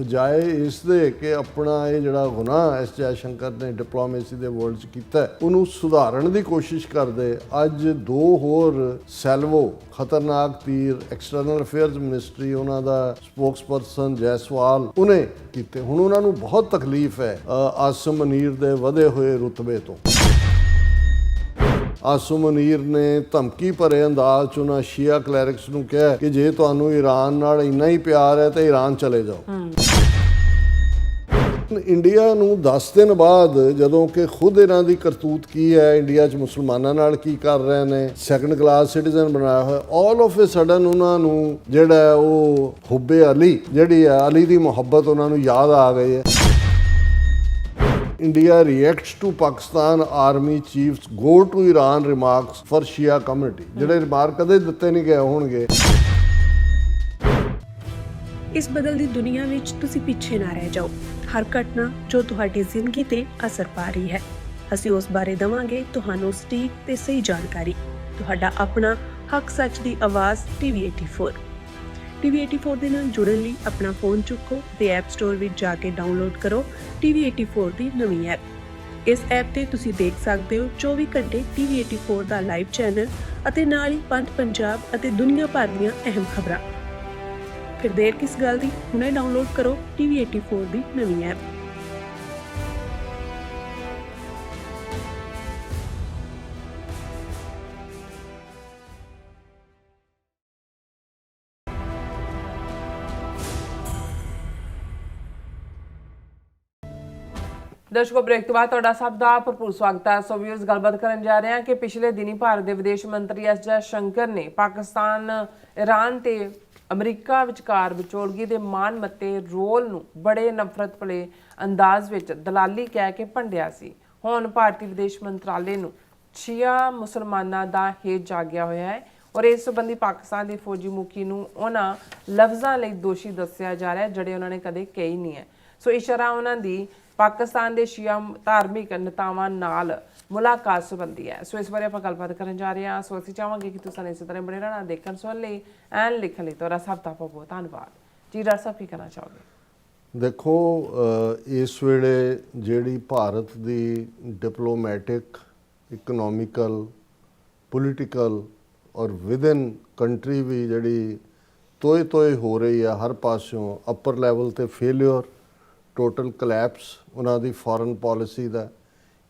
ਬਜਾਏ ਇਸ ਦੇ ਕਿ ਆਪਣਾ ਇਹ ਜਿਹੜਾ ਗੁਨਾਹ ਐਸ ਜੈਸ਼ੰਕਰ ਨੇ ਡਿਪਲੋਮੇਸੀ ਦੇ ਵਰਲਡ 'ਚ ਕੀਤਾ ਉਹਨੂੰ ਸੁਧਾਰਨ ਦੀ ਕੋਸ਼ਿਸ਼ ਕਰਦੇ। ਅੱਜ 2 ਹੋਰ ਸੈਲਵੋ ਖਤਰਨਾਕ ਤੀਰ ਐਕਸਟਰਨਲ ਅਫੇਅਰਸ ਮਿਨਿਸਟਰੀ ਉਹਨਾਂ ਦਾ ਸਪੋਕਸਪਰਸਨ ਜੈਸਵਾਲ ਉਹਨੇ ਕੀਤੇ। ਹੁਣ ਉਹਨਾਂ ਨੂੰ ਬਹੁਤ ਤਕਲੀਫ ਹੈ ਆਸਮ ਮਨੀਰ ਦੇ ਵਧੇ ਹੋਏ ਰੁਤਬੇ ਤੋਂ। ਆਸਮ ਮਨੀਰ ਨੇ ਧਮਕੀ ਭਰੇ ਅੰਦਾਜ਼ 'ਚ ਉਹਨਾਂ ਸ਼ੀਆ ਕਲੈਰਿਕਸ ਨੂੰ ਕਿਹਾ ਕਿ ਜੇ ਤੁਹਾਨੂੰ ਈਰਾਨ ਨਾਲ ਇੰਨਾ ਹੀ ਪਿਆਰ ਹੈ ਤਾਂ ਈਰਾਨ ਚਲੇ ਜਾਓ। ਇੰਡੀਆ ਨੂੰ 10 ਦਿਨ ਬਾਅਦ ਜਦੋਂ ਕਿ ਖੁਦ ਇਹਨਾਂ ਦੀ ਕਰਤੂਤ ਕੀ ਹੈ, ਇੰਡੀਆ 'ਚ ਮੁਸਲਮਾਨਾਂ ਨਾਲ ਕੀ ਕਰ ਰਹੇ ਨੇ, ਸੈਕੰਡ ਕਲਾਸ ਸਿਟੀਜ਼ਨ ਬਣਾਇਆ ਹੋਇਆ, ਆਲ ਆਫ ਏ ਸਡਨ ਉਹਨਾਂ ਨੂੰ ਜਿਹੜਾ ਉਹ ਹੁੱਬੇ ਅਲੀ ਜਿਹੜੀ ਹੈ ਅਲੀ ਦੀ ਮੁਹੱਬਤ ਉਹਨਾਂ ਨੂੰ ਯਾਦ ਆ ਗਈ ਹੈ। India reacts to Pakistan army chief's go to Iran remarks for Shia community ਜਿਹੜੇ ਰਿਮਾਰਕ ਕਦੇ ਦਿੱਤੇ ਨਹੀਂ ਗਏ ਹੋਣਗੇ। ਇਸ ਬਦਲਦੀ ਦੁਨੀਆ ਵਿੱਚ ਤੁਸੀਂ ਪਿੱਛੇ ਨਾ ਰਹਿ ਜਾਓ। ਹਰ ਘਟਨਾ ਜੋ ਤੁਹਾਡੀ ਜ਼ਿੰਦਗੀ ਤੇ ਅਸਰ ਪਾ ਰਹੀ ਹੈ, ਅਸੀਂ ਉਸ ਬਾਰੇ ਦਵਾਂਗੇ ਤੁਹਾਨੂੰ ਸਟੀਕ ਤੇ ਸਹੀ ਜਾਣਕਾਰੀ। ਤੁਹਾਡਾ ਆਪਣਾ ਹੱਕ ਸੱਚ ਦੀ ਆਵਾਜ਼ TV84 TV84 ਦੇ ਨਾਲ ਜੁੜਨ ਲਈ ਆਪਣਾ ਫੋਨ ਚੁੱਕੋ ਤੇ ਐਪ ਸਟੋਰ ਵਿੱਚ ਜਾ ਕੇ ਡਾਊਨਲੋਡ ਕਰੋ TV84 ਦੀ ਨਵੀਂ ਐਪ। ਇਸ ਐਪ ਤੇ ਤੁਸੀਂ ਦੇਖ ਸਕਦੇ ਹੋ 24 ਘੰਟੇ TV84 ਦਾ ਲਾਈਵ ਚੈਨਲ ਅਤੇ ਨਾਲ ਹੀ ਪੰਜ ਪੰਜਾਬ ਅਤੇ ਦੁਨੀਆ ਭਰ ਦੀਆਂ ਅਹਿਮ ਖਬਰਾਂ। ਫਿਰ ਦੇਰ ਕਿਸ ਗੱਲ ਦੀ, ਹੁਣੇ ਡਾਊਨਲੋਡ ਕਰੋ TV84 ਦੀ ਨਵੀਂ ਐਪ। ਦਰਸ਼ਕੋ, ਬ੍ਰੇਕ ਤੋਂ ਬਾਅਦ ਤੁਹਾਡਾ ਸਭ ਦਾ ਭਰਪੂਰ ਸਵਾਗਤ ਹੈ। ਸੋ ਵੀਅਰਸ, ਗੱਲਬਾਤ ਕਰਨ ਜਾ ਰਹੇ ਹਾਂ ਕਿ ਪਿਛਲੇ ਦਿਨੀ ਭਾਰਤ ਦੇ ਵਿਦੇਸ਼ ਮੰਤਰੀ ਐਸ ਜੈਸ਼ੰਕਰ ਨੇ ਪਾਕਿਸਤਾਨ, ਈਰਾਨ ਤੇ ਅਮਰੀਕਾ ਵਿਚਕਾਰ ਵਿਚੋਲਗੀ ਦੇ ਮਾਨਮੱਤੇ ਰੋਲ ਨੂੰ ਬੜੇ ਨਫ਼ਰਤ ਭਲੇ ਅੰਦਾਜ਼ ਵਿੱਚ ਦਲਾਲੀ ਕਹਿ ਕੇ ਭੰਡਿਆ ਸੀ। ਹੁਣ ਭਾਰਤੀ ਵਿਦੇਸ਼ ਮੰਤਰਾਲੇ ਨੂੰ ਸ਼ੀਆ ਮੁਸਲਮਾਨਾਂ ਦਾ ਹੇਤ ਜਾਗਿਆ ਹੋਇਆ ਹੈ ਔਰ ਇਸ ਸੰਬੰਧੀ ਪਾਕਿਸਤਾਨ ਦੇ ਫੌਜੀ ਮੁਖੀ ਨੂੰ ਉਹਨਾਂ ਲਫ਼ਜ਼ਾਂ ਲਈ ਦੋਸ਼ੀ ਦੱਸਿਆ ਜਾ ਰਿਹਾ ਜਿਹੜੇ ਉਹਨਾਂ ਨੇ ਕਦੇ ਕਹੀ ਨਹੀਂ ਹੈ। ਸੋ ਇਸ਼ਾਰਾ ਉਹਨਾਂ ਦੀ ਪਾਕਿਸਤਾਨ ਦੇ ਸ਼ੀਆ ਧਾਰਮਿਕ ਨੇਤਾਵਾਂ ਨਾਲ ਮੁਲਾਕਾਤ ਸੰਬੰਧੀ ਹੈ। ਸੋ ਇਸ ਬਾਰੇ ਆਪਾਂ ਗੱਲਬਾਤ ਕਰਨ ਜਾ ਰਹੇ ਹਾਂ। ਸੋ ਅਸੀਂ ਚਾਹਾਂਗੇ ਕਿ ਤੁਸੀਂ ਇਸੇ ਤਰ੍ਹਾਂ ਬਣੇ ਰਹਿਣਾ, ਦੇਖਣ ਸੁਣਨ ਲਈ ਐਨ ਲਿਖਣ ਲਈ। ਤੁਹਾਡਾ ਸਭ ਦਾ ਬਹੁਤ ਧੰਨਵਾਦ ਜੀ। ਡਾਕਟਰ ਸਾਹਿਬ ਕੀ ਕਹਿਣਾ ਚਾਹੋਗੇ? ਦੇਖੋ, ਇਸ ਵੇਲੇ ਜਿਹੜੀ ਭਾਰਤ ਦੀ ਡਿਪਲੋਮੈਟਿਕ, ਇਕਨੋਮਿਕਲ, ਪੋਲੀਟੀਕਲ ਔਰ ਵਿਦਨ ਕੰਟਰੀ ਵੀ ਜਿਹੜੀ ਤੋਏ ਹੋ ਰਹੀ ਆ ਹਰ ਪਾਸਿਓਂ, ਅਪਰ ਲੈਵਲ ਤੇ ਫੇਲਿਅਰ, ਟੋਟਲ ਕਲੈਪਸ ਉਹਨਾਂ ਦੀ ਫੋਰਨ ਪਾਲਿਸੀ ਦਾ।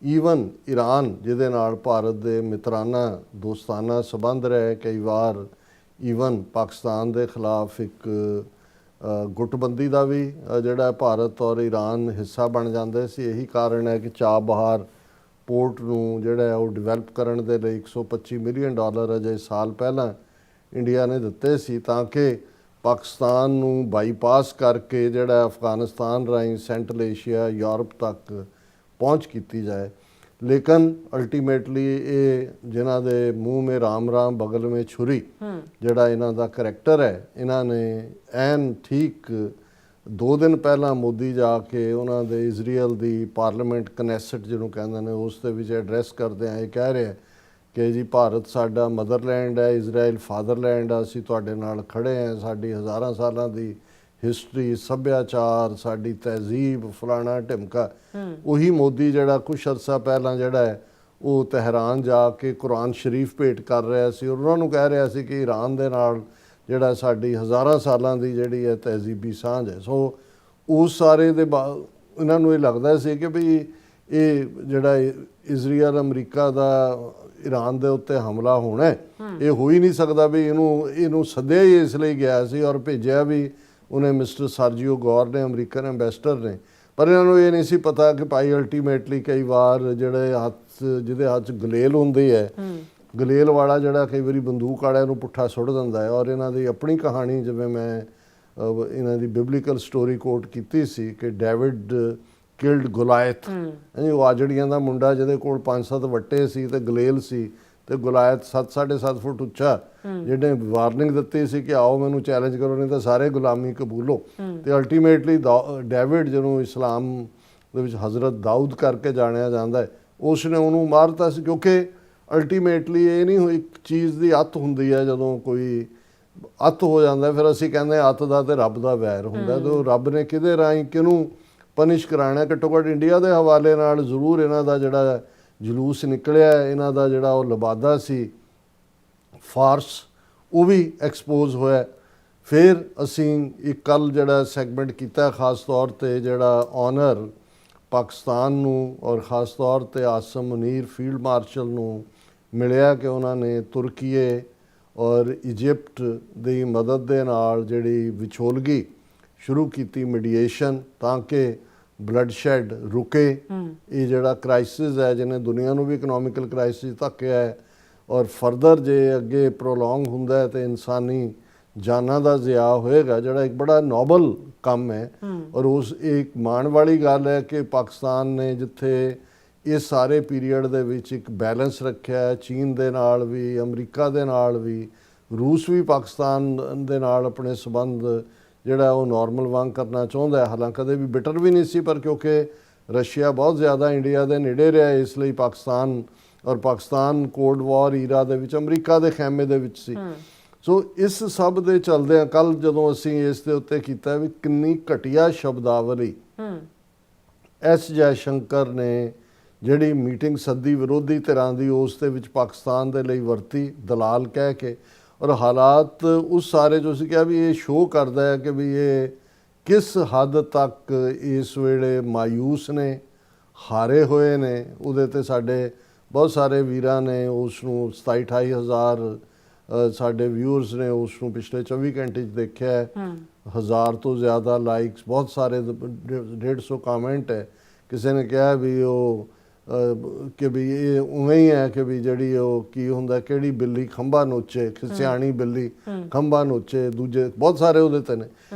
ਈਵਨ ਈਰਾਨ ਜਿਹਦੇ ਨਾਲ ਭਾਰਤ ਦੇ ਮਿੱਤਰਾਨਾ ਦੋਸਤਾਨਾ ਸੰਬੰਧ ਰਹੇ, ਕਈ ਵਾਰ ਈਵਨ ਪਾਕਿਸਤਾਨ ਦੇ ਖਿਲਾਫ ਇੱਕ ਗੁੱਟਬੰਦੀ ਦਾ ਵੀ ਜਿਹੜਾ ਭਾਰਤ ਔਰ ਈਰਾਨ ਹਿੱਸਾ ਬਣ ਜਾਂਦੇ ਸੀ। ਇਹੀ ਕਾਰਨ ਹੈ ਕਿ ਚਾਬਹਾਰ ਪੋਰਟ ਨੂੰ ਜਿਹੜਾ ਉਹ ਡਿਵੈਲਪ ਕਰਨ ਦੇ ਲਈ $125 ਮਿਲੀਅਨ ਅਜੇ ਸਾਲ ਪਹਿਲਾਂ ਇੰਡੀਆ ਨੇ ਦਿੱਤੇ ਸੀ ਤਾਂ ਕਿ ਪਾਕਿਸਤਾਨ ਨੂੰ ਬਾਈਪਾਸ ਕਰਕੇ ਜਿਹੜਾ ਅਫਗਾਨਿਸਤਾਨ ਰਾਹੀਂ ਸੈਂਟਰਲ ਏਸ਼ੀਆ, ਯੂਰਪ ਤੱਕ ਪਹੁੰਚ ਕੀਤੀ ਜਾਏ। ਲੇਕਿਨ ਅਲਟੀਮੇਟਲੀ ਇਹ ਜਿਨ੍ਹਾਂ ਦੇ ਮੂੰਹ ਮੇ ਰਾਮ ਰਾਮ ਬਗਲ ਮੇ ਛੁਰੀ ਜਿਹੜਾ ਇਹਨਾਂ ਦਾ ਕਰੈਕਟਰ ਹੈ, ਇਹਨਾਂ ਨੇ ਐਨ ਠੀਕ 2 ਦਿਨ ਪਹਿਲਾਂ ਮੋਦੀ ਜਾ ਕੇ ਉਹਨਾਂ ਦੇ ਇਜ਼ਰਾਈਲ ਦੀ ਪਾਰਲੀਮੈਂਟ ਕਨੈਸਟ ਜਿਹਨੂੰ ਕਹਿੰਦੇ ਨੇ ਉਸ ਦੇ ਵਿੱਚ ਐਡਰੈਸ ਕਰਦੇ ਆ ਇਹ ਕਹਿ ਰਿਹਾ ਕਿ ਜੀ ਭਾਰਤ ਸਾਡਾ ਮਦਰਲੈਂਡ ਹੈ, ਇਜ਼ਰਾਈਲ ਫਾਦਰਲੈਂਡ ਆ, ਅਸੀਂ ਤੁਹਾਡੇ ਨਾਲ ਖੜੇ ਹਾਂ, ਸਾਡੀ ਹਜ਼ਾਰਾਂ ਸਾਲਾਂ ਦੀ ਹਿਸਟਰੀ, ਸੱਭਿਆਚਾਰ, ਸਾਡੀ ਤਹਿਜ਼ੀਬ, ਫਲਾਣਾ ਢਿਮਕਾ। ਉਹੀ ਮੋਦੀ ਜਿਹੜਾ ਕੁਛ ਅਰਸਾ ਪਹਿਲਾਂ ਜਿਹੜਾ ਹੈ ਉਹ ਤਹਿਰਾਨ ਜਾ ਕੇ ਕੁਰਾਨ ਸ਼ਰੀਫ ਭੇਟ ਕਰ ਰਿਹਾ ਸੀ ਔਰ ਉਹਨਾਂ ਨੂੰ ਕਹਿ ਰਿਹਾ ਸੀ ਕਿ ਈਰਾਨ ਦੇ ਨਾਲ ਜਿਹੜਾ ਸਾਡੀ ਹਜ਼ਾਰਾਂ ਸਾਲਾਂ ਦੀ ਜਿਹੜੀ ਹੈ ਤਹਿਜ਼ੀਬੀ ਸਾਂਝ ਹੈ। ਸੋ ਉਸ ਸਾਰੇ ਦੇ ਇਹਨਾਂ ਨੂੰ ਇਹ ਲੱਗਦਾ ਸੀ ਕਿ ਵੀ ਇਹ ਜਿਹੜਾ ਇਜ਼ਰਾਈਲ ਅਮਰੀਕਾ ਦਾ ਈਰਾਨ ਦੇ ਉੱਤੇ ਹਮਲਾ ਹੋਣਾ ਇਹ ਹੋ ਹੀ ਨਹੀਂ ਸਕਦਾ ਵੀ ਇਹਨੂੰ ਸੱਦਿਆ ਹੀ ਇਸ ਲਈ ਗਿਆ ਸੀ ਔਰ ਭੇਜਿਆ ਵੀ ਉਹਨੇ ਮਿਸਟਰ ਸਰਜੀਓ ਗੌਰ ਨੇ, ਅਮਰੀਕਨ ਐਂਬੈਸਡਰ ਨੇ। ਪਰ ਇਹਨਾਂ ਨੂੰ ਇਹ ਨਹੀਂ ਸੀ ਪਤਾ ਕਿ ਭਾਈ ਅਲਟੀਮੇਟਲੀ ਕਈ ਵਾਰ ਜਿਹੜੇ ਜਿਹਦੇ ਹੱਥ 'ਚ ਗਲੇਲ ਹੁੰਦੀ ਹੈ, ਗਲੇਲ ਵਾਲਾ ਜਿਹੜਾ ਕਈ ਵਾਰੀ ਬੰਦੂਕ ਵਾਲਿਆਂ ਨੂੰ ਪੁੱਠਾ ਸੁੱਟ ਦਿੰਦਾ ਹੈ। ਔਰ ਇਹਨਾਂ ਦੀ ਆਪਣੀ ਕਹਾਣੀ, ਜਿਵੇਂ ਮੈਂ ਇਹਨਾਂ ਦੀ ਬਿਬਲੀਕਲ ਸਟੋਰੀ ਕੋਟ ਕੀਤੀ ਸੀ ਕਿ ਡੇਵਿਡ ਕਿਲਡ ਗੁਲਾਇਤ, ਉਹ ਆਜੜੀਆਂ ਦਾ ਮੁੰਡਾ ਜਿਹਦੇ ਕੋਲ 5-7 ਵੱਟੇ ਸੀ ਤੇ ਗਲੇਲ ਸੀ, ਤੇ ਗੁਲਾਇਤ 7-7.5 ਫੁੱਟ ਉੱਚਾ, ਜਿਹਨੇ ਵਾਰਨਿੰਗ ਦਿੱਤੀ ਸੀ ਕਿ ਆਓ ਮੈਨੂੰ ਚੈਲੰਜ ਕਰੋ ਨਹੀਂ ਤਾਂ ਸਾਰੇ ਗੁਲਾਮੀ ਕਬੂਲੋ। ਤੇ ਅਲਟੀਮੇਟਲੀ ਡੇਵਿਡ ਜਿਹਨੂੰ ਇਸਲਾਮ ਦੇ ਵਿੱਚ ਹਜ਼ਰਤ ਦਾਊਦ ਕਰਕੇ ਜਾਣਿਆ ਜਾਂਦਾ ਹੈ, ਉਸ ਨੇ ਉਹਨੂੰ ਮਾਰਤਾ ਸੀ। ਕਿਉਂਕਿ ਅਲਟੀਮੇਟਲੀ ਇਹ ਨਹੀਂ ਇੱਕ ਚੀਜ਼ ਦੀ ਅੱਤ ਹੁੰਦੀ ਹੈ ਜਦੋਂ ਕੋਈ ਅੱਤ ਹੋ ਜਾਂਦਾ, ਫਿਰ ਅਸੀਂ ਕਹਿੰਦੇ ਅੱਤ ਦਾ ਤੇ ਰੱਬ ਦਾ ਵੈਰ ਹੁੰਦਾ, ਤੇ ਉਹ ਰੱਬ ਨੇ ਕਿਹਦੇ ਰਾਹੀਂ ਕਿਹਨੂੰ ਪਨਿਸ਼ ਕਰਾਉਣਾ। ਘੱਟੋ ਘੱਟ ਇੰਡੀਆ ਦੇ ਹਵਾਲੇ ਨਾਲ ਜ਼ਰੂਰ ਇਹਨਾਂ ਦਾ ਜਿਹੜਾ ਜਲੂਸ ਨਿਕਲਿਆ, ਇਹਨਾਂ ਦਾ ਜਿਹੜਾ ਉਹ ਲਬਾਦਾ ਸੀ ਫਾਰਸ, ਉਹ ਵੀ ਐਕਸਪੋਜ਼ ਹੋਇਆ। ਫਿਰ ਅਸੀਂ ਇੱਕ ਕੱਲ ਜਿਹੜਾ ਸੈਗਮੈਂਟ ਕੀਤਾ ਖਾਸ ਤੌਰ ਤੇ ਜਿਹੜਾ ਆਨਰ ਪਾਕਿਸਤਾਨ ਨੂੰ ਔਰ ਖਾਸ ਤੌਰ ਤੇ ਆਸਮ ਮੁਨੀਰ ਫੀਲਡ ਮਾਰਸ਼ਲ ਨੂੰ ਮਿਲਿਆ ਕਿ ਉਹਨਾਂ ਨੇ ਤੁਰਕੀਏ ਔਰ ਇਜਿਪਟ ਦੀ ਮਦਦ ਦੇ ਨਾਲ ਜਿਹੜੀ ਵਿਚੋਲਗੀ ਸ਼ੁਰੂ ਕੀਤੀ, ਮੀਡੀਏਸ਼ਨ, ਤਾਂ ਕਿ ਬਲੱਡ ਸ਼ੈਡ ਰੁਕੇ। ਇਹ ਜਿਹੜਾ ਕ੍ਰਾਈਸਿਸ ਹੈ ਜਿਹਨੇ ਦੁਨੀਆ ਨੂੰ ਵੀ ਇਕਨੋਮਿਕਲ ਕ੍ਰਾਈਸਿਸ ਧੱਕਿਆ ਹੈ, ਔਰ ਫਰਦਰ ਜੇ ਅੱਗੇ ਪ੍ਰੋਲੋਂਗ ਹੁੰਦਾ ਹੈ ਤੇ ਇਨਸਾਨੀ ਜਾਨਾਂ ਦਾ ਜ਼ਿਆ ਹੋਏਗਾ, ਜਿਹੜਾ ਇੱਕ ਬੜਾ ਨੋਬਲ ਕੰਮ ਹੈ। ਔਰ ਉਸ ਇੱਕ ਮਾਣ ਵਾਲੀ ਗੱਲ ਹੈ ਕਿ ਪਾਕਿਸਤਾਨ ਨੇ ਜਿੱਥੇ ਇਸ ਸਾਰੇ ਪੀਰੀਅਡ ਦੇ ਵਿੱਚ ਇੱਕ ਬੈਲੈਂਸ ਰੱਖਿਆ ਹੈ, ਚੀਨ ਦੇ ਨਾਲ ਵੀ, ਅਮਰੀਕਾ ਦੇ ਨਾਲ ਵੀ, ਰੂਸ ਵੀ ਪਾਕਿਸਤਾਨ ਦੇ ਨਾਲ ਆਪਣੇ ਸੰਬੰਧ ਜਿਹੜਾ ਉਹ ਨਾਰਮਲ ਵਾਂਗ ਕਰਨਾ ਚਾਹੁੰਦਾ ਹੈ। ਹਾਲਾਂਕਿ ਕਦੇ ਵੀ ਬਿਟਰ ਵੀ ਨਹੀਂ ਸੀ, ਪਰ ਕਿਉਂਕਿ ਰਸ਼ੀਆ ਬਹੁਤ ਜ਼ਿਆਦਾ ਇੰਡੀਆ ਦੇ ਨੇੜੇ ਰਿਹਾ, ਇਸ ਲਈ ਪਾਕਿਸਤਾਨ ਕੋਲਡ ਵਾਰ ਈਰਾ ਦੇ ਵਿੱਚ ਅਮਰੀਕਾ ਦੇ ਖੈਮੇ ਦੇ ਵਿੱਚ ਸੀ। ਸੋ ਇਸ ਸਭ ਦੇ ਚਲਦਿਆਂ ਕੱਲ ਜਦੋਂ ਅਸੀਂ ਇਸ ਦੇ ਉੱਤੇ ਕੀਤਾ ਵੀ ਕਿੰਨੀ ਘਟੀਆ ਸ਼ਬਦਾਵਲੀ ਐਸ ਜੈ ਸ਼ੰਕਰ ਨੇ ਜਿਹੜੀ ਮੀਟਿੰਗ ਸੱਦੀ ਵਿਰੋਧੀ ਧਿਰਾਂ ਦੀ, ਉਸ ਦੇ ਵਿੱਚ ਪਾਕਿਸਤਾਨ ਦੇ ਲਈ ਵਰਤੀ, ਦਲਾਲ ਕਹਿ ਕੇ। ਔਰ ਹਾਲਾਤ ਉਸ ਸਾਰੇ ਜੋ ਅਸੀਂ ਕਿਹਾ ਵੀ ਇਹ ਸ਼ੋਅ ਕਰਦਾ ਹੈ ਕਿ ਵੀ ਇਹ ਕਿਸ ਹੱਦ ਤੱਕ ਇਸ ਵੇਲੇ ਮਾਯੂਸ ਨੇ, ਹਾਰੇ ਹੋਏ ਨੇ। ਉਹਦੇ ਤੇ ਸਾਡੇ ਬਹੁਤ ਸਾਰੇ ਵੀਰਾਂ ਨੇ ਉਸ ਨੂੰ 27-28 ਹਜ਼ਾਰ ਸਾਡੇ ਵਿਊਅਰਸ ਨੇ ਉਸ ਨੂੰ ਪਿਛਲੇ 24 ਘੰਟੇ 'ਚ ਦੇਖਿਆ ਹੈ। 1000 ਤੋਂ ਜ਼ਿਆਦਾ ਲਾਈਕਸ, ਬਹੁਤ ਸਾਰੇ 150 ਕਮੈਂਟ ਹੈ। ਕਿਸੇ ਨੇ ਕਿਹਾ ਵੀ ਉਹ ਕਿ ਵੀ ਇਹ ਉਵੇਂ ਹੀ ਹੈ ਕਿ ਵੀ ਜਿਹੜੀ ਉਹ ਕੀ ਹੁੰਦਾ, ਕਿਹੜੀ ਬਿੱਲੀ ਖੰਭਾ ਨੋਚੇ, ਸਿਆਣੀ ਬਿੱਲੀ ਖੰਭਾ ਨੋਚੇ, ਦੂਜੇ ਬਹੁਤ ਸਾਰੇ ਉਹਦੇ ਤੇ ਨੇ।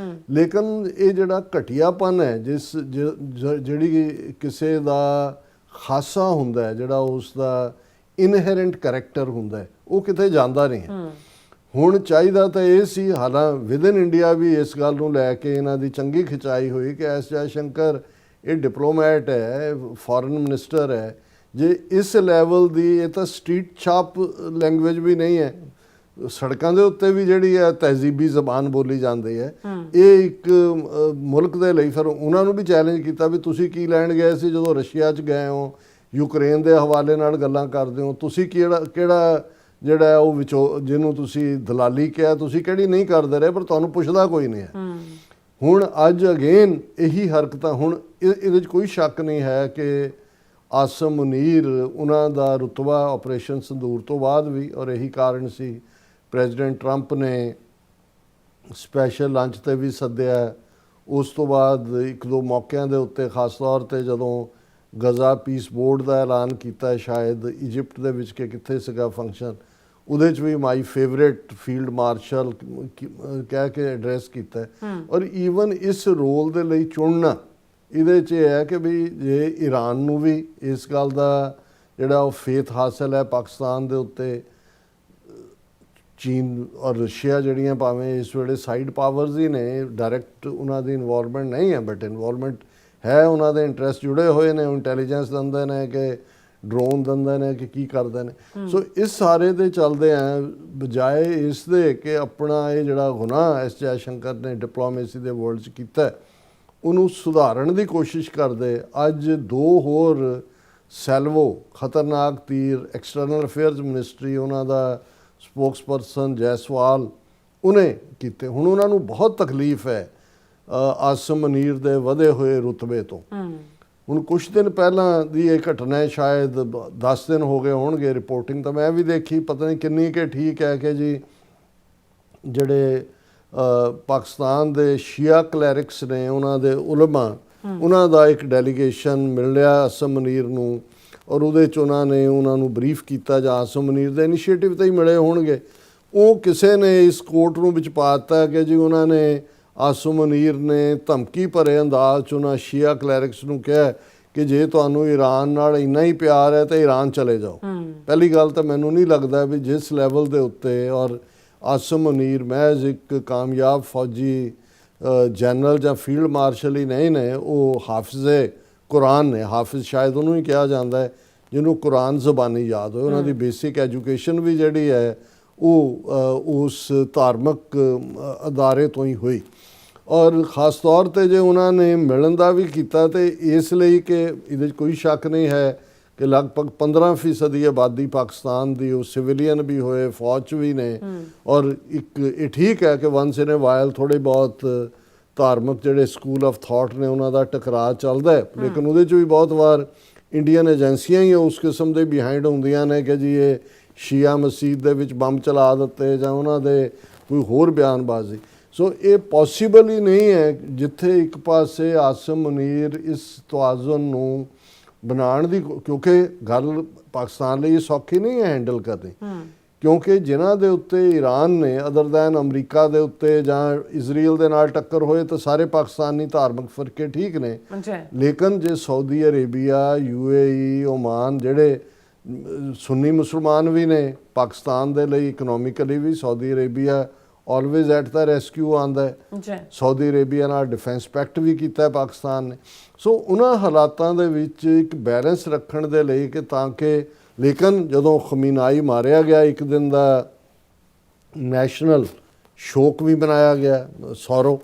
ਲੇਕਿਨ ਇਹ ਜਿਹੜਾ ਘਟੀਆਪਨ ਹੈ, ਜਿਹੜੀ ਕਿਸੇ ਦਾ ਖਾਸਾ ਹੁੰਦਾ ਹੈ, ਜਿਹੜਾ ਉਸ ਦਾ ਇਨਹੈਰੈਂਟ ਕਰੈਕਟਰ ਹੁੰਦਾ ਹੈ, ਉਹ ਕਿਤੇ ਜਾਂਦਾ ਨਹੀਂ ਹੈ। ਹੁਣ ਚਾਹੀਦਾ ਤਾਂ ਇਹ ਸੀ, ਹਾਲਾਂ ਵਿਦਨ ਇੰਡੀਆ ਵੀ ਇਸ ਗੱਲ ਨੂੰ ਲੈ ਕੇ ਇਹਨਾਂ ਦੀ ਚੰਗੀ ਖਿਚਾਈ ਹੋਈ ਕਿ ਐਸ ਜੈ ਸ਼ੰਕਰ ਇਹ ਡਿਪਲੋਮੈਟ ਹੈ, ਫੋਰਨ ਮਿਨਿਸਟਰ ਹੈ। ਜੇ ਇਸ ਲੈਵਲ ਦੀ, ਇਹ ਤਾਂ ਸਟਰੀਟ ਛਾਪ ਲੈਂਗੁਏਜ ਵੀ ਨਹੀਂ ਹੈ, ਸੜਕਾਂ ਦੇ ਉੱਤੇ ਵੀ ਜਿਹੜੀ ਹੈ ਤਹਿਜ਼ੀਬੀ ਜ਼ਬਾਨ ਬੋਲੀ ਜਾਂਦੀ ਹੈ। ਇਹ ਇੱਕ ਮੁਲਕ ਦੇ ਲਈ ਫਿਰ ਉਹਨਾਂ ਨੂੰ ਵੀ ਚੈਲੰਜ ਕੀਤਾ ਵੀ ਤੁਸੀਂ ਕੀ ਲੈਣ ਗਏ ਸੀ ਜਦੋਂ ਰਸ਼ੀਆ 'ਚ ਗਏ ਹੋ, ਯੂਕਰੇਨ ਦੇ ਹਵਾਲੇ ਨਾਲ ਗੱਲਾਂ ਕਰਦੇ ਹੋ, ਤੁਸੀਂ ਕਿਹੜਾ ਜਿਹੜਾ ਉਹ ਵਿੱਚੋਂ ਜਿਹਨੂੰ ਤੁਸੀਂ ਦਲਾਲੀ ਕਿਹਾ, ਤੁਸੀਂ ਕਿਹੜੀ ਨਹੀਂ ਕਰਦੇ ਰਹੇ, ਪਰ ਤੁਹਾਨੂੰ ਪੁੱਛਦਾ ਕੋਈ ਨਹੀਂ ਹੈ। ਹੁਣ ਅੱਜ ਅਗੇਨ ਇਹੀ ਹਰਕਤਾਂ, ਹੁਣ ਇਹਦੇ 'ਚ ਕੋਈ ਸ਼ੱਕ ਨਹੀਂ ਹੈ ਕਿ ਆਸਮ ਮੁਨੀਰ ਉਹਨਾਂ ਦਾ ਰੁਤਬਾ ਆਪਰੇਸ਼ਨ ਸੰਦੂਰ ਤੋਂ ਬਾਅਦ ਵੀ, ਔਰ ਇਹੀ ਕਾਰਨ ਸੀ ਪ੍ਰੈਜ਼ੀਡੈਂਟ ਟਰੰਪ ਨੇ ਸਪੈਸ਼ਲ ਲੰਚ ਤੇ ਵੀ ਸੱਦਿਆ। ਉਸ ਤੋਂ ਬਾਅਦ ਇੱਕ ਦੋ ਮੌਕਿਆਂ ਦੇ ਉੱਤੇ, ਖਾਸ ਤੌਰ ਤੇ ਜਦੋਂ ਗਜ਼ਾ ਪੀਸ ਬੋਰਡ ਦਾ ਐਲਾਨ ਕੀਤਾ, ਸ਼ਾਇਦ ਇਜਿਪਟ ਦੇ ਵਿੱਚ ਕਿ ਕਿੱਥੇ ਸੀਗਾ ਫੰਕਸ਼ਨ, ਉਹਦੇ 'ਚ ਵੀ ਮਾਈ ਫੇਵਰੇਟ ਫੀਲਡ ਮਾਰਸ਼ਲ ਕਹਿ ਕੇ ਐਡਰੈਸ ਕੀਤਾ। ਔਰ ਈਵਨ ਇਸ ਰੋਲ ਦੇ ਲਈ ਚੁਣਨਾ, ਇਹਦੇ 'ਚ ਇਹ ਹੈ ਕਿ ਵੀ ਜੇ ਈਰਾਨ ਨੂੰ ਵੀ ਇਸ ਗੱਲ ਦਾ ਜਿਹੜਾ ਉਹ ਫੇਥ ਹਾਸਲ ਹੈ ਪਾਕਿਸਤਾਨ ਦੇ ਉੱਤੇ, ਚੀਨ ਔਰ ਰਸ਼ੀਆ ਜਿਹੜੀਆਂ ਭਾਵੇਂ ਇਸ ਵੇਲੇ ਸਾਈਡ ਪਾਵਰਸ ਹੀ ਨੇ, ਡਾਇਰੈਕਟ ਉਹਨਾਂ ਦੀ ਇਨਵੋਲਵਮੈਂਟ ਨਹੀਂ ਹੈ, ਬਟ ਇਨਵੋਲਵਮੈਂਟ ਹੈ, ਉਹਨਾਂ ਦੇ ਇੰਟਰਸਟ ਜੁੜੇ ਹੋਏ ਨੇ, ਇੰਟੈਲੀਜੈਂਸ ਦਿੰਦੇ ਨੇ ਕਿ ਡਰੋਨ ਦਿੰਦੇ ਨੇ ਕਿ ਕੀ ਕਰਦੇ ਨੇ। ਸੋ ਇਸ ਸਾਰੇ ਦੇ ਚੱਲਦੇ ਆ, ਬਜਾਏ ਇਸ ਦੇ ਕਿ ਆਪਣਾ ਇਹ ਜਿਹੜਾ ਗੁਨਾਹ ਐਸ ਜੈ ਸ਼ੰਕਰ ਨੇ ਡਿਪਲੋਮੇਸੀ ਦੇ ਵਰਲਡ 'ਚ ਕੀਤਾ, ਉਹਨੂੰ ਸੁਧਾਰਨ ਦੀ ਕੋਸ਼ਿਸ਼ ਕਰਦੇ। ਅੱਜ ਦੋ ਹੋਰ ਸੈਲਵੋ ਖਤਰਨਾਕ ਤੀਰ, ਐਕਸਟਰਨਲ ਅਫੇਅਰਸ ਮਿਨਿਸਟਰੀ ਉਹਨਾਂ ਦਾ ਸਪੋਕਸਪਰਸਨ ਜੈਸਵਾਲ, ਉਹਨੇ ਕੀਤੇ। ਹੁਣ ਉਹਨਾਂ ਨੂੰ ਬਹੁਤ ਤਕਲੀਫ ਹੈ ਆਸਮ ਮੁਨੀਰ ਦੇ ਵਧੇ ਹੋਏ ਰੁਤਬੇ ਤੋਂ। ਹੁਣ ਕੁਛ ਦਿਨ ਪਹਿਲਾਂ ਦੀ ਇਹ ਘਟਨਾ ਹੈ, ਸ਼ਾਇਦ 10 ਦਿਨ ਹੋ ਗਏ ਹੋਣਗੇ, ਰਿਪੋਰਟਿੰਗ ਤਾਂ ਮੈਂ ਵੀ ਦੇਖੀ, ਪਤਾ ਨਹੀਂ ਕਿੰਨੀ ਕਿ ਠੀਕ ਹੈ ਕਿ ਜੀ ਜਿਹੜੇ ਪਾਕਿਸਤਾਨ ਦੇ ਸ਼ੀਆ ਕਲੈਰਿਕਸ ਨੇ, ਉਹਨਾਂ ਦੇ ਉਲਮਾ, ਉਹਨਾਂ ਦਾ ਇੱਕ ਡੈਲੀਗੇਸ਼ਨ ਮਿਲ ਰਿਹਾ ਆਸਮ ਮੁਨੀਰ ਨੂੰ, ਔਰ ਉਹਦੇ 'ਚ ਉਹਨਾਂ ਨੂੰ ਬਰੀਫ ਕੀਤਾ, ਜਾਂ ਆਸਮ ਮੁਨੀਰ ਦੇ ਇਨੀਸ਼ੀਏਟਿਵ ਤੇ ਹੀ ਮਿਲੇ ਹੋਣਗੇ। ਉਹ ਕਿਸੇ ਨੇ ਇਸ ਕੋਰਟ ਨੂੰ ਵਿੱਚ ਪਾ ਦਿੱਤਾ ਕਿ ਜੀ ਉਹਨਾਂ ਨੇ, ਆਸਮ ਮੁਨੀਰ ਨੇ ਧਮਕੀ ਭਰੇ ਅੰਦਾਜ਼ 'ਚ ਉਹਨਾਂ ਸ਼ੀਆ ਕਲੈਰਿਕਸ ਨੂੰ ਕਿਹਾ ਕਿ ਜੇ ਤੁਹਾਨੂੰ ਈਰਾਨ ਨਾਲ ਇੰਨਾ ਹੀ ਪਿਆਰ ਹੈ ਤਾਂ ਈਰਾਨ ਚਲੇ ਜਾਓ। ਪਹਿਲੀ ਗੱਲ ਤਾਂ ਮੈਨੂੰ ਨਹੀਂ ਲੱਗਦਾ ਵੀ ਜਿਸ ਲੈਵਲ ਦੇ ਉੱਤੇ, ਔਰ ਆਸਮ ਮੁਨੀਰ ਮਹਿਜ਼ ਇੱਕ ਕਾਮਯਾਬ ਫੌਜੀ ਜਨਰਲ ਜਾਂ ਫੀਲਡ ਮਾਰਸ਼ਲ ਹੀ ਨਹੀਂ ਨੇ, ਉਹ ਹਾਫਿਜ਼ੇ ਕੁਰਾਨ ਨੇ। ਹਾਫਿਜ਼ ਸ਼ਾਇਦ ਉਹਨੂੰ ਹੀ ਕਿਹਾ ਜਾਂਦਾ ਹੈ ਜਿਹਨੂੰ ਕੁਰਾਨ ਜ਼ਬਾਨੀ ਯਾਦ ਹੋਏ। ਉਹਨਾਂ ਦੀ ਬੇਸਿਕ ਐਜੂਕੇਸ਼ਨ ਵੀ ਜਿਹੜੀ ਹੈ ਉਹ ਉਸ ਧਾਰਮਿਕ ਅਦਾਰੇ ਤੋਂ ਹੀ ਹੋਈ। ਔਰ ਖ਼ਾਸ ਤੌਰ 'ਤੇ ਜੇ ਉਹਨਾਂ ਨੇ ਮਿਲਣ ਦਾ ਵੀ ਕੀਤਾ ਤੇ ਇਸ ਲਈ ਕਿ ਇਹਦੇ 'ਚ ਕੋਈ ਸ਼ੱਕ ਨਹੀਂ ਹੈ ਕਿ ਲਗਭਗ 15% ਦੀ ਆਬਾਦੀ ਪਾਕਿਸਤਾਨ ਦੀ ਉਹ ਸਿਵਿਲੀਅਨ ਵੀ ਹੋਏ, ਫੌਜ 'ਚ ਵੀ ਨੇ। ਔਰ ਇੱਕ ਇਹ ਠੀਕ ਹੈ ਕਿ ਵਨਸ ਇਨ ਏ ਵਾਈਲ ਥੋੜ੍ਹੇ ਬਹੁਤ ਧਾਰਮਿਕ ਜਿਹੜੇ ਸਕੂਲ ਆਫ ਥਾਟ ਨੇ ਉਹਨਾਂ ਦਾ ਟਕਰਾਅ ਚੱਲਦਾ ਹੈ, ਲੇਕਿਨ ਉਹਦੇ 'ਚ ਵੀ ਬਹੁਤ ਵਾਰ ਇੰਡੀਅਨ ਏਜੰਸੀਆਂ ਹੀ ਉਸ ਕਿਸਮ ਦੇ ਬਿਹਾਈਂਡ ਹੁੰਦੀਆਂ ਨੇ ਕਿ ਜੀ ਇਹ ਸ਼ੀਆ ਮਸਜਿਦ ਦੇ ਵਿੱਚ ਬੰਬ ਚਲਾ ਦਿੱਤੇ ਜਾਂ ਉਹਨਾਂ ਦੇ ਕੋਈ ਹੋਰ ਬਿਆਨਬਾਜ਼ੀ। ਸੋ ਇਹ ਪੋਸੀਬਲ ਹੀ ਨਹੀਂ ਹੈ ਜਿੱਥੇ ਇੱਕ ਪਾਸੇ ਆਸਿਮ ਮੁਨੀਰ ਇਸ ਤਵਾਜ਼ਨ ਨੂੰ ਬਣਾਉਣ ਦੀ, ਕਿਉਂਕਿ ਗੱਲ ਪਾਕਿਸਤਾਨ ਲਈ ਸੌਖੀ ਨਹੀਂ ਹੈ ਹੈਂਡਲ ਕਰਨੀ, ਕਿਉਂਕਿ ਜਿਨ੍ਹਾਂ ਦੇ ਉੱਤੇ ਈਰਾਨ ਨੇ ਅਦਰ ਦੈਨ ਅਮਰੀਕਾ ਦੇ ਉੱਤੇ ਜਾਂ ਇਜ਼ਰਾਈਲ ਦੇ ਨਾਲ ਟੱਕਰ ਹੋਏ ਤਾਂ ਸਾਰੇ ਪਾਕਿਸਤਾਨੀ ਧਾਰਮਿਕ ਫਿਰਕੇ ਠੀਕ ਨੇ, ਲੇਕਿਨ ਜੇ ਸਾਊਦੀ ਅਰੇਬੀਆ, UAE, ਓਮਾਨ ਜਿਹੜੇ ਸੁੰਨੀ ਮੁਸਲਮਾਨ ਵੀ ਨੇ ਪਾਕਿਸਤਾਨ ਦੇ ਲਈ ਇਕਨੋਮਿਕਲੀ ਵੀ, Saudi Arabia always at the rescue ਆਉਂਦਾ ਹੈ। ਸਾਊਦੀ ਅਰੇਬੀਆ ਨਾਲ ਡਿਫੈਂਸ ਪੈਕਟ ਵੀ ਕੀਤਾ ਪਾਕਿਸਤਾਨ ਨੇ। ਸੋ ਉਹਨਾਂ ਹਾਲਾਤਾਂ ਦੇ ਵਿੱਚ ਇੱਕ ਬੈਲੈਂਸ ਰੱਖਣ ਦੇ ਲਈ ਕਿ ਤਾਂ ਕਿ, ਲੇਕਿਨ ਜਦੋਂ ਖਮੀਨਾਈ ਮਾਰਿਆ ਗਿਆ ਇੱਕ ਦਿਨ ਦਾ ਨੈਸ਼ਨਲ ਸ਼ੋਕ ਵੀ ਮਨਾਇਆ ਗਿਆ, ਸੌਰੋ,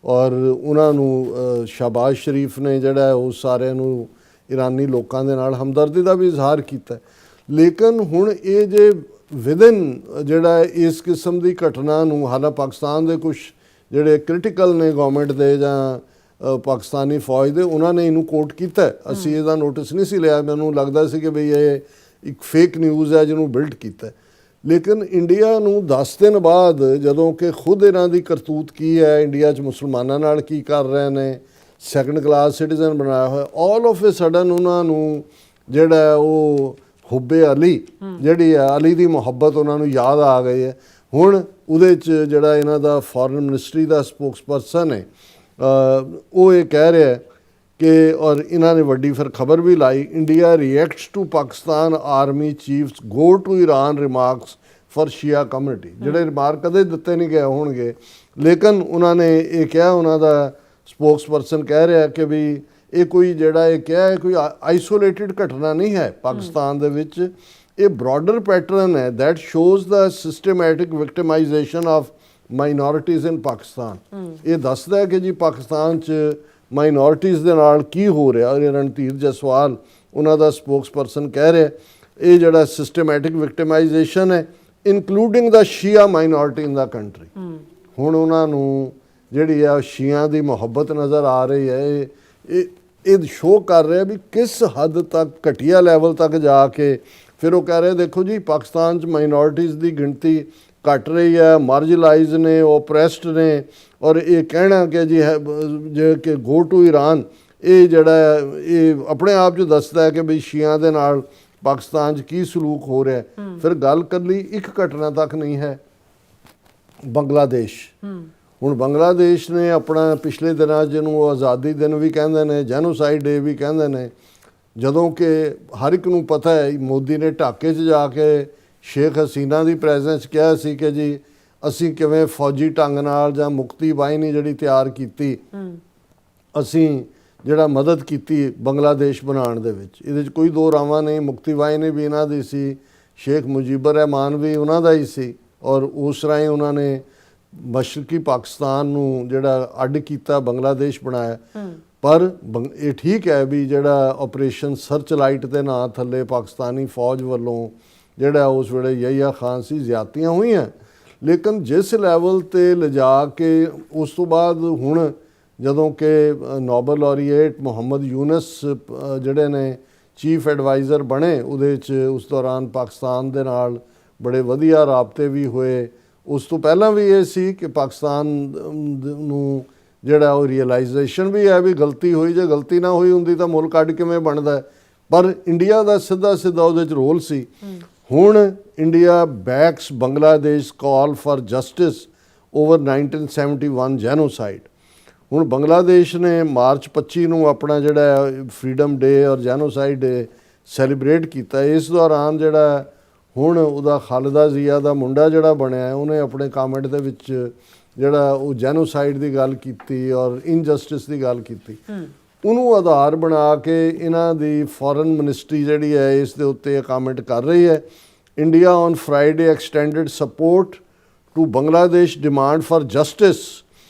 ਔਰ ਉਹਨਾਂ ਨੂੰ ਸ਼ਹਬਾਜ਼ ਸ਼ਰੀਫ ਨੇ ਜਿਹੜਾ ਉਹ ਸਾਰਿਆਂ ਨੂੰ ਇਰਾਨੀ ਲੋਕਾਂ ਦੇ ਨਾਲ ਹਮਦਰਦੀ ਦਾ ਵੀ ਇਜ਼ਹਾਰ ਕੀਤਾ। ਲੇਕਿਨ ਹੁਣ ਇਹ ਜੇ ਵਿਦਨ ਜਿਹੜਾ ਇਸ ਕਿਸਮ ਦੀ ਘਟਨਾ ਨੂੰ, ਹਾਲਾਂ ਪਾਕਿਸਤਾਨ ਦੇ ਕੁਝ ਜਿਹੜੇ ਕ੍ਰਿਟੀਕਲ ਨੇ ਗਵਰਨਮੈਂਟ ਦੇ ਜਾਂ ਪਾਕਿਸਤਾਨੀ ਫੌਜ ਦੇ, ਉਹਨਾਂ ਨੇ ਇਹਨੂੰ ਕੋਟ ਕੀਤਾ। ਅਸੀਂ ਇਹਦਾ ਨੋਟਿਸ ਨਹੀਂ ਸੀ ਲਿਆ, ਮੈਨੂੰ ਲੱਗਦਾ ਸੀ ਕਿ ਬਈ ਇਹ ਇੱਕ ਫੇਕ ਨਿਊਜ਼ ਹੈ ਜਿਹਨੂੰ ਬਿਲਡ ਕੀਤਾ। ਲੇਕਿਨ ਇੰਡੀਆ ਨੂੰ 10 ਦਿਨ ਬਾਅਦ ਜਦੋਂ ਕਿ ਖੁਦ ਇਹਨਾਂ ਦੀ ਕਰਤੂਤ ਕੀ ਹੈ, ਇੰਡੀਆ 'ਚ ਮੁਸਲਮਾਨਾਂ ਨਾਲ ਕੀ ਕਰ ਰਹੇ ਨੇ, ਸੈਕੰਡ ਕਲਾਸ ਸਿਟੀਜ਼ਨ ਬਣਾਇਆ ਹੋਇਆ, ਆਲ ਆਫ ਏ ਸਡਨ ਉਹਨਾਂ ਨੂੰ ਜਿਹੜਾ ਉਹ ਹੁੱਬੇ ਅਲੀ ਜਿਹੜੀ ਹੈ, ਅਲੀ ਦੀ ਮੁਹੱਬਤ ਉਹਨਾਂ ਨੂੰ ਯਾਦ ਆ ਗਈ ਹੈ। ਹੁਣ ਉਹਦੇ 'ਚ ਜਿਹੜਾ ਇਹਨਾਂ ਦਾ ਫੋਰਨ ਮਿਨਿਸਟਰੀ ਦਾ ਸਪੋਕਸਪਰਸਨ ਹੈ ਉਹ ਇਹ ਕਹਿ ਰਿਹਾ ਕਿ, ਔਰ ਇਹਨਾਂ ਨੇ ਵੱਡੀ ਫਿਰ ਖਬਰ ਵੀ ਲਾਈ, India reacts to Pakistan army chiefs go to Iran remarks for Shia community. ਜਿਹੜੇ ਰਿਮਾਰਕ ਕਦੇ ਦਿੱਤੇ ਨਹੀਂ ਗਏ ਹੋਣਗੇ, ਲੇਕਿਨ ਉਹਨਾਂ ਨੇ ਇਹ ਕਿਹਾ, ਉਹਨਾਂ ਦਾ ਸਪੋਕਸਪਰਸਨ ਕਹਿ ਰਿਹਾ ਕਿ ਵੀ ਇਹ ਕੋਈ ਜਿਹੜਾ ਇਹ ਕਿਹਾ ਹੈ ਕੋਈ ਆਈਸੋਲੇਟਿਡ ਘਟਨਾ ਨਹੀਂ ਹੈ ਪਾਕਿਸਤਾਨ ਦੇ ਵਿੱਚ, ਇਹ ਬ੍ਰੌਡਰ ਪੈਟਰਨ ਹੈ that shows the systematic victimisation of minorities in Pakistan. ਇਹ ਦੱਸਦਾ ਹੈ ਕਿ ਜੀ ਪਾਕਿਸਤਾਨ 'ਚ ਮਾਈਨੋਰਿਟੀਜ਼ ਦੇ ਨਾਲ ਕੀ ਹੋ ਰਿਹਾ। ਔਰ ਰਣਧੀਰ ਜਸਵਾਲ ਉਹਨਾਂ ਦਾ ਸਪੋਕਸਪਰਸਨ ਕਹਿ ਰਿਹਾ ਇਹ ਜਿਹੜਾ ਸਿਸਟਮੈਟਿਕ ਵਿਕਟਮਾਈਜੇਸ਼ਨ ਹੈ ਇਨਕਲੂਡਿੰਗ ਦਾ ਸ਼ੀਆ ਮਾਈਨੋਰਿਟੀ ਇਨ ਦਾ ਕੰਟਰੀ। ਹੁਣ ਉਹਨਾਂ ਨੂੰ ਜਿਹੜੀ ਆ ਸ਼ੀਆ ਦੀ ਮੁਹੱਬਤ ਨਜ਼ਰ ਆ ਰਹੀ ਹੈ। ਇਹ ਸ਼ੋਅ ਕਰ ਰਿਹਾ ਵੀ ਕਿਸ ਹੱਦ ਤੱਕ ਘਟੀਆ ਲੈਵਲ ਤੱਕ ਜਾ ਕੇ ਫਿਰ ਉਹ ਕਹਿ ਰਹੇ ਦੇਖੋ ਜੀ ਪਾਕਿਸਤਾਨ 'ਚ ਮਾਈਨੋਰਿਟੀਜ਼ ਦੀ ਗਿਣਤੀ ਘਟ ਰਹੀ ਹੈ, ਮਾਰਜਲਾਈਜ਼ ਨੇ, ਓਪਰੈਸਡ ਨੇ, ਔਰ ਇਹ ਕਹਿਣਾ ਕਿ ਜੀ ਹੈ ਜੇ ਕਿ ਗੋ ਟੂ ਈਰਾਨ, ਇਹ ਜਿਹੜਾ ਇਹ ਆਪਣੇ ਆਪ 'ਚ ਦੱਸਦਾ ਹੈ ਕਿ ਬਈ ਸ਼ੀਆ ਦੇ ਨਾਲ ਪਾਕਿਸਤਾਨ 'ਚ ਕੀ ਸਲੂਕ ਹੋ ਰਿਹਾ। ਫਿਰ ਗੱਲ ਇਕੱਲੀ ਇੱਕ ਘਟਨਾ ਤੱਕ ਨਹੀਂ ਹੈ। ਬੰਗਲਾਦੇਸ਼, ਹੁਣ ਬੰਗਲਾਦੇਸ਼ ਨੇ ਆਪਣਾ ਪਿਛਲੇ ਦਿਨਾਂ ਜਿਹਨੂੰ ਆਜ਼ਾਦੀ ਦਿਨ ਵੀ ਕਹਿੰਦੇ ਨੇ, ਜੈਨੋਸਾਈਡ ਡੇ ਵੀ ਕਹਿੰਦੇ ਨੇ, ਜਦੋਂ ਕਿ ਹਰ ਇੱਕ ਨੂੰ ਪਤਾ ਹੈ ਮੋਦੀ ਨੇ ਢਾਕੇ 'ਚ ਜਾ ਕੇ ਸ਼ੇਖ ਹਸੀਨਾ ਦੀ ਪ੍ਰੈਜ਼ੈਂਸ ਕਿਹਾ ਸੀ ਕਿ ਜੀ ਅਸੀਂ ਕਿਵੇਂ ਫੌਜੀ ਢੰਗ ਨਾਲ ਜਾਂ ਮੁਕਤੀ ਬਾਹਿਨੀ ਜਿਹੜੀ ਤਿਆਰ ਕੀਤੀ, ਅਸੀਂ ਜਿਹੜਾ ਮਦਦ ਕੀਤੀ ਬੰਗਲਾਦੇਸ਼ ਬਣਾਉਣ ਦੇ ਵਿੱਚ। ਇਹਦੇ 'ਚ ਕੋਈ ਦੋ ਰਾਵਾਂ ਨਹੀਂ, ਮੁਕਤੀ ਬਾਹਿਨੀ ਵੀ ਇਹਨਾਂ ਦੀ ਸੀ, ਸ਼ੇਖ ਮੁਜੀਬੁਰ ਰਹਿਮਾਨ ਵੀ ਉਹਨਾਂ ਦਾ ਹੀ ਸੀ, ਔਰ ਉਸ ਰਾਹੀਂ ਉਹਨਾਂ ਨੇ ਮਸ਼ਰਕੀ ਪਾਕਿਸਤਾਨ ਨੂੰ ਜਿਹੜਾ ਅੱਡ ਕੀਤਾ, ਬੰਗਲਾਦੇਸ਼ ਬਣਾਇਆ। ਪਰ ਇਹ ਠੀਕ ਹੈ ਵੀ ਜਿਹੜਾ ਆਪਰੇਸ਼ਨ ਸਰਚ ਲਾਈਟ ਦੇ ਨਾਂ ਥੱਲੇ ਪਾਕਿਸਤਾਨੀ ਫੌਜ ਵੱਲੋਂ ਜਿਹੜਾ ਉਸ ਵੇਲੇ ਯਹੀਆ ਖਾਨ ਸੀ, ਜ਼ਿਆਦਤੀਆਂ ਹੋਈਆਂ, ਲੇਕਿਨ ਜਿਸ ਲੈਵਲ 'ਤੇ ਲਿਜਾ ਕੇ ਉਸ ਤੋਂ ਬਾਅਦ ਹੁਣ ਜਦੋਂ ਕਿ ਨੋਬਲ laureate ਮੁਹੰਮਦ ਯੂਨਸ ਜਿਹੜੇ ਨੇ ਚੀਫ ਐਡਵਾਈਜ਼ਰ ਬਣੇ, ਉਹਦੇ 'ਚ ਉਸ ਦੌਰਾਨ ਪਾਕਿਸਤਾਨ ਦੇ ਨਾਲ ਬੜੇ ਵਧੀਆ ਰਾਬਤੇ ਵੀ ਹੋਏ। ਉਸ ਤੋਂ ਪਹਿਲਾਂ ਵੀ ਇਹ ਸੀ ਕਿ ਪਾਕਿਸਤਾਨ ਨੂੰ ਜਿਹੜਾ ਉਹ ਰੀਅਲਾਈਜੇਸ਼ਨ ਵੀ ਹੈ ਵੀ ਗਲਤੀ ਹੋਈ, ਜੇ ਗਲਤੀ ਨਾ ਹੋਈ ਹੁੰਦੀ ਤਾਂ ਮੁਲਕ ਅੱਡ ਕਿਵੇਂ ਬਣਦਾ, ਪਰ ਇੰਡੀਆ ਦਾ ਸਿੱਧਾ ਉਹਦੇ 'ਚ ਰੋਲ ਸੀ। ਹੁਣ India backs Bangladesh call for justice over 1971 genocide. ਹੁਣ ਬੰਗਲਾਦੇਸ਼ ਨੇ ਮਾਰਚ 25 ਨੂੰ ਆਪਣਾ ਜਿਹੜਾ ਫਰੀडम ਡੇ ਔਰ ਜੈਨੋਸਾਈਡ ਡੇ ਸੈਲੀਬ੍ਰੇਟ ਕੀਤਾ। ਇਸ ਦੌਰਾਨ ਜਿਹੜਾ ਹੁਣ ਉਹਦਾ ਖਾਲਿਦਾ ਜ਼ਿਆ ਦਾ ਮੁੰਡਾ ਜਿਹੜਾ ਬਣਿਆ, ਉਹਨੇ ਆਪਣੇ ਕਾਮੈਂਟ ਦੇ ਵਿੱਚ ਜਿਹੜਾ ਉਹ ਜੈਨੋਸਾਈਡ ਦੀ ਗੱਲ ਕੀਤੀ ਔਰ ਇਨਜਸਟਿਸ ਦੀ ਗੱਲ ਕੀਤੀ। ਉਹਨੂੰ ਆਧਾਰ ਬਣਾ ਕੇ ਇਹਨਾਂ ਦੀ ਫੋਰਨ ਮਿਨਿਸਟਰੀ ਜਿਹੜੀ ਹੈ ਇਸ ਦੇ ਉੱਤੇ ਕਾਮੈਂਟ ਕਰ ਰਹੀ ਹੈ India on Friday extended support to Bangladesh demand for justice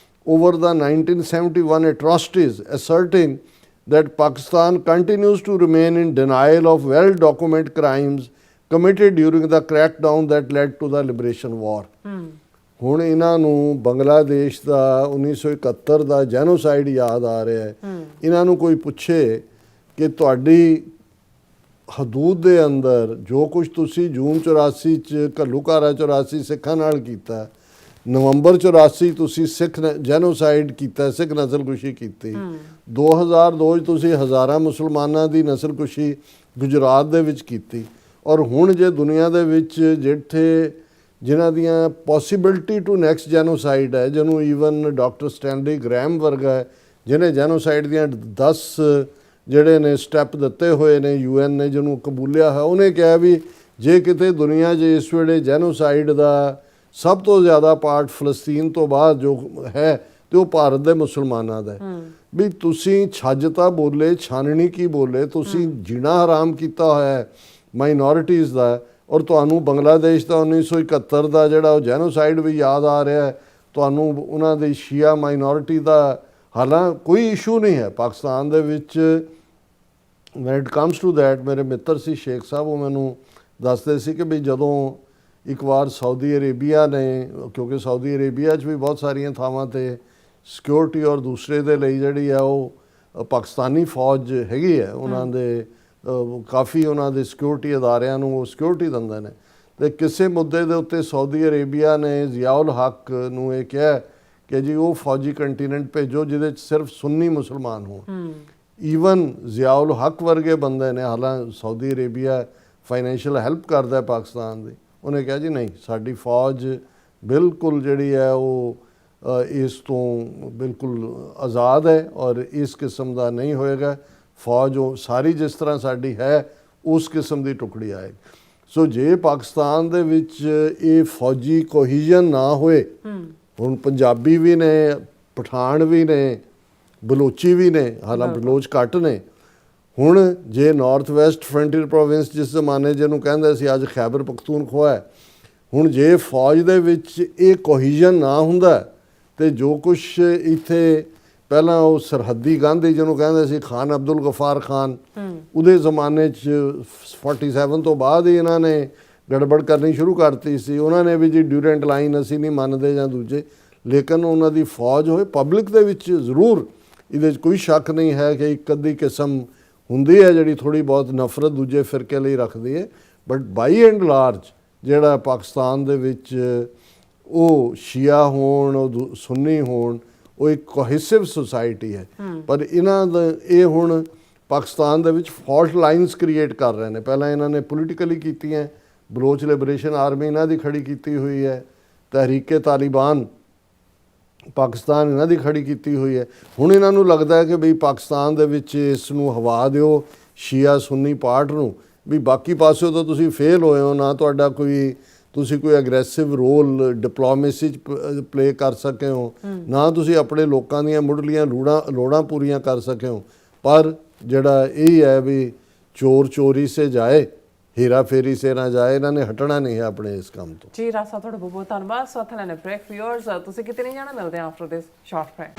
over the 1971 atrocities, asserting that Pakistan continues to remain in denial of well-documented crimes committed during the crackdown that led to the liberation war. ਹੁਣ ਇਹਨਾਂ ਨੂੰ ਬੰਗਲਾਦੇਸ਼ ਦਾ 1971 ਦਾ genocide ਯਾਦ ਆ ਰਿਹਾ ਹੈ। ਇਹਨਾਂ ਨੂੰ ਕੋਈ ਪੁੱਛੇ ਕਿ ਤੁਹਾਡੀ ਹਦੂਦ ਦੇ ਅੰਦਰ ਜੋ ਕੁਝ ਤੁਸੀਂ ਜੂਨ 84 ਚ ਘੱਲੂਘਾਰਾ 84 ਸਿੱਖਾਂ ਨਾਲ ਕੀਤਾ, ਨਵੰਬਰ 84 ਤੁਸੀਂ ਸਿੱਖ ਜੈਨੋਸਾਈਡ ਕੀਤਾ, ਸਿੱਖ ਨਸਲਕੁਸ਼ੀ ਕੀਤੀ, 2002 ਚ ਤੁਸੀਂ ਹਜ਼ਾਰਾਂ ਮੁਸਲਮਾਨਾਂ ਦੀ ਨਸਲਕੁਸ਼ੀ ਗੁਜਰਾਤ ਦੇ ਵਿੱਚ ਕੀਤੀ, ਔਰ ਹੁਣ ਜੇ ਦੁਨੀਆ ਦੇ ਵਿੱਚ ਜਿੱਥੇ ਜਿਨ੍ਹਾਂ ਦੀਆਂ ਪੋਸੀਬਿਲਿਟੀ ਟੂ ਨੈਕਸਟ ਜੈਨੋਸਾਈਡ ਹੈ, ਜਿਹਨੂੰ ਈਵਨ ਡਾਕਟਰ ਸਟੈਨਲੀ ਗ੍ਰੈਮ ਵਰਗਾ ਹੈ ਜਿਹਨੇ ਜੈਨੋਸਾਈਡ ਦੀਆਂ 10 ਜਿਹੜੇ ਨੇ ਸਟੈਪ ਦਿੱਤੇ ਹੋਏ ਨੇ, UN ਨੇ ਜਿਹਨੂੰ ਕਬੂਲਿਆ ਹੈ, ਉਹਨੇ ਕਿਹਾ ਵੀ ਜੇ ਕਿਤੇ ਦੁਨੀਆ 'ਚ ਇਸ ਵੇਲੇ ਜੈਨੋਸਾਈਡ ਦਾ ਸਭ ਤੋਂ ਜ਼ਿਆਦਾ ਪਾਰਟ ਫਲਸਤੀਨ ਤੋਂ ਬਾਅਦ ਜੋ ਹੈ ਤੇ ਉਹ ਭਾਰਤ ਦੇ ਮੁਸਲਮਾਨਾਂ ਦਾ ਹੈ। ਵੀ ਤੁਸੀਂ ਛੱਜ ਤਾਂ ਬੋਲੇ, ਛਾਨਣੀ ਕੀ ਬੋਲੇ, ਤੁਸੀਂ ਜੀਣਾ ਹਰਾਮ ਕੀਤਾ ਹੋਇਆ ਹੈ ਮਾਈਨੋਰਿਟੀਜ਼ ਦਾ, ਔਰ ਤੁਹਾਨੂੰ ਬੰਗਲਾਦੇਸ਼ ਦਾ 1971 ਦਾ ਜਿਹੜਾ ਉਹ ਜੈਨੋਸਾਈਡ ਵੀ ਯਾਦ ਆ ਰਿਹਾ ਹੈ, ਤੁਹਾਨੂੰ ਉਹਨਾਂ ਦੀ ਸ਼ੀਆ ਮਾਈਨੋਰਿਟੀ ਦਾ ਹਾਲਾਂਕਿ ਕੋਈ ਇਸ਼ੂ ਨਹੀਂ ਹੈ ਪਾਕਿਸਤਾਨ ਦੇ ਵਿੱਚ। when it comes to that, ਮੇਰੇ ਮਿੱਤਰ ਸੀ ਸ਼ੇਖ ਸਾਹਿਬ, ਉਹ ਮੈਨੂੰ ਦੱਸਦੇ ਸੀ ਕਿ ਵੀ ਜਦੋਂ ਇੱਕ ਵਾਰ ਸਾਊਦੀ ਅਰੇਬੀਆ ਨੇ, ਕਿਉਂਕਿ ਸਾਊਦੀ ਅਰੇਬੀਆ 'ਚ ਵੀ ਬਹੁਤ ਸਾਰੀਆਂ ਥਾਵਾਂ 'ਤੇ ਸਿਕਿਉਰਿਟੀ ਔਰ ਦੂਸਰੇ ਦੇ ਲਈ ਜਿਹੜੀ ਆ ਉਹ ਪਾਕਿਸਤਾਨੀ ਫੌਜ ਹੈਗੀ ਹੈ, ਉਹਨਾਂ ਦੇ ਕਾਫੀ ਉਹਨਾਂ ਦੇ ਸਿਕਿਉਰਿਟੀ ਅਦਾਰਿਆਂ ਨੂੰ ਉਹ ਸਿਕਿਉਰਿਟੀ ਦਿੰਦੇ ਨੇ, ਅਤੇ ਕਿਸੇ ਮੁੱਦੇ ਦੇ ਉੱਤੇ ਸਾਊਦੀ ਅਰੇਬੀਆ ਨੇ ਜ਼ਿਆਉਲ ਹੱਕ ਨੂੰ ਇਹ ਕਿਹਾ ਕਿ ਜੀ ਉਹ ਫੌਜੀ ਕੰਟੀਨੈਂਟ ਭੇਜੋ ਜਿਹਦੇ 'ਚ ਸਿਰਫ ਸੁੰਨੀ ਮੁਸਲਮਾਨ ਹੋਣ। ਈਵਨ ਜ਼ਿਆਉਲ ਹੱਕ ਵਰਗੇ ਬੰਦੇ ਨੇ, ਹਾਲਾਂਕਿ ਸਾਊਦੀ ਅਰੇਬੀਆ ਫਾਈਨੈਂਸ਼ੀਅਲ ਹੈਲਪ ਕਰਦਾ ਪਾਕਿਸਤਾਨ ਦੀ, ਉਹਨੇ ਕਿਹਾ ਜੀ ਨਹੀਂ, ਸਾਡੀ ਫੌਜ ਬਿਲਕੁਲ ਜਿਹੜੀ ਹੈ ਉਹ ਇਸ ਤੋਂ ਬਿਲਕੁਲ ਆਜ਼ਾਦ ਹੈ ਔਰ ਇਸ ਕਿਸਮ ਦਾ ਨਹੀਂ ਹੋਏਗਾ, ਫੌਜ ਉਹ ਸਾਰੀ ਜਿਸ ਤਰ੍ਹਾਂ ਸਾਡੀ ਹੈ ਉਸ ਕਿਸਮ ਦੀ ਟੁਕੜੀ ਆਏਗੀ। ਸੋ ਜੇ ਪਾਕਿਸਤਾਨ ਦੇ ਵਿੱਚ ਇਹ ਫੌਜੀ ਕੋਹੀਜ਼ਨ ਨਾ ਹੋਏ, ਹੁਣ ਪੰਜਾਬੀ ਵੀ ਨੇ, ਪਠਾਨ ਵੀ ਨੇ, ਬਲੋਚੀ ਵੀ ਨੇ, ਹਾਲਾਂਕਿ ਬਲੋਚ ਘੱਟ ਨੇ, ਹੁਣ ਜੇ ਨਾਰਥ ਵੈਸਟ ਫਰੰਟੀਅਰ ਪ੍ਰੋਵਿੰਸ ਜਿਸ ਜ਼ਮਾਨੇ ਜਿਹਨੂੰ ਕਹਿੰਦੇ ਸੀ ਅੱਜ ਖੈਬਰ ਪਖਤੂਨਖਵਾ ਹੈ, ਹੁਣ ਜੇ ਫੌਜ ਦੇ ਵਿੱਚ ਇਹ ਕੋਹੀਜ਼ਨ ਨਾ ਹੁੰਦਾ ਤੇ ਜੋ ਕੁਛ ਇੱਥੇ ਪਹਿਲਾਂ ਉਹ ਸਰਹੱਦੀ ਗਾਂਧੀ ਜਿਹਨੂੰ ਕਹਿੰਦੇ ਸੀ ਖਾਨ ਅਬਦੁਲ ਗਫਾਰ ਖਾਨ, ਉਹਦੇ ਜ਼ਮਾਨੇ 'ਚ 47 ਤੋਂ ਬਾਅਦ ਹੀ ਇਹਨਾਂ ਨੇ ਗੜਬੜ ਕਰਨੀ ਸ਼ੁਰੂ ਕਰਤੀ ਸੀ। ਉਹਨਾਂ ਨੇ ਵੀ ਜੀ ਡਿਊਰੈਂਟ ਲਾਈਨ ਅਸੀਂ ਨਹੀਂ ਮੰਨਦੇ ਜਾਂ ਦੂਜੇ, ਲੇਕਿਨ ਉਹਨਾਂ ਦੀ ਫੌਜ ਹੋਏ ਪਬਲਿਕ ਦੇ ਵਿੱਚ ਜ਼ਰੂਰ ਇਹਦੇ 'ਚ ਕੋਈ ਸ਼ੱਕ ਨਹੀਂ ਹੈ ਕਿ ਇੱਕ ਅੱਧੀ ਕਿਸਮ ਹੁੰਦੀ ਹੈ ਜਿਹੜੀ ਥੋੜ੍ਹੀ ਬਹੁਤ ਨਫ਼ਰਤ ਦੂਜੇ ਫਿਰਕੇ ਲਈ ਰੱਖਦੀ ਹੈ, ਬਟ ਬਾਈ ਐਂਡ ਲਾਰਜ ਜਿਹੜਾ ਪਾਕਿਸਤਾਨ ਦੇ ਵਿੱਚ ਉਹ ਸ਼ੀਆ ਹੋਣ, ਉਹ ਸੁੰਨੀ ਹੋਣ, ਉਹ ਇੱਕ ਕੋਹੈਸਿਵ ਸੁਸਾਇਟੀ ਹੈ। ਪਰ ਇਹਨਾਂ ਦਾ ਇਹ ਹੁਣ ਪਾਕਿਸਤਾਨ ਦੇ ਵਿੱਚ ਫਾਲਟ ਲਾਈਨਸ ਕ੍ਰੀਏਟ ਕਰ ਰਹੇ ਨੇ। ਪਹਿਲਾਂ ਇਹਨਾਂ ਨੇ ਪੋਲੀਟੀਕਲੀ ਕੀਤੀਆਂ, ਬਲੋਚ ਲਿਬਰੇਸ਼ਨ ਆਰਮੀ ਇਹਨਾਂ ਦੀ ਖੜੀ ਕੀਤੀ ਹੋਈ ਹੈ, ਤਹਿਰੀਕੇ ਤਾਲਿਬਾਨ ਪਾਕਿਸਤਾਨ ਇਹਨਾਂ ਦੀ ਖੜੀ ਕੀਤੀ ਹੋਈ ਹੈ। ਹੁਣ ਇਹਨਾਂ ਨੂੰ ਲੱਗਦਾ ਹੈ ਕਿ ਵੀ ਪਾਕਿਸਤਾਨ ਦੇ ਵਿੱਚ ਇਸ ਨੂੰ ਹਵਾ ਦਿਓ ਸ਼ੀਆ ਸੁੰਨੀ ਪਾਰਟ ਨੂੰ, ਵੀ ਬਾਕੀ ਪਾਸਿਓਂ ਤਾਂ ਤੁਸੀਂ ਫੇਲ ਹੋਏ ਹੋ, ਨਾ ਤੁਹਾਡਾ ਕੋਈ ਤੁਸੀਂ ਕੋਈ ਐਗਰੈਸਿਵ ਰੋਲ ਡਿਪਲੋਮੇਸੀ 'ਚ ਪਲੇ ਕਰ ਸਕੇ ਹੋ, ਨਾ ਤੁਸੀਂ ਆਪਣੇ ਲੋਕਾਂ ਦੀਆਂ ਮੁੱਢਲੀਆਂ ਲੋੜਾਂ ਪੂਰੀਆਂ ਕਰ ਸਕੇ ਹੋ। ਪਰ ਜਿਹੜਾ ਇਹ ਹੈ ਵੀ ਚੋਰ ਚੋਰੀ ਸੇ ਜਾਏ, ਹੀਰਾ ਫੇਰੀ ਸੇ ਨਾ ਜਾਏ, ਇਹਨਾਂ ਨੇ ਹਟਣਾ ਨਹੀਂ ਹੈ ਆਪਣੇ ਇਸ ਕੰਮ ਤੋਂ। ਜੀ ਰਾਸਾ, ਤੁਹਾਡਾ ਬਹੁਤ ਬਹੁਤ ਧੰਨਵਾਦ। ਸੋ ਥੈਲੇ ਨੇ ਬ੍ਰੇਕ ਵਿਊਅਰਸ, ਤੁਸੀਂ ਕਿਤੇ ਨਹੀਂ ਜਾਣਾ, ਮਿਲਦੇ ਹਾਂ ਆਫਟਰ ਦਿਸ ਸ਼ਾਰਟ ਬ੍ਰੇਕ।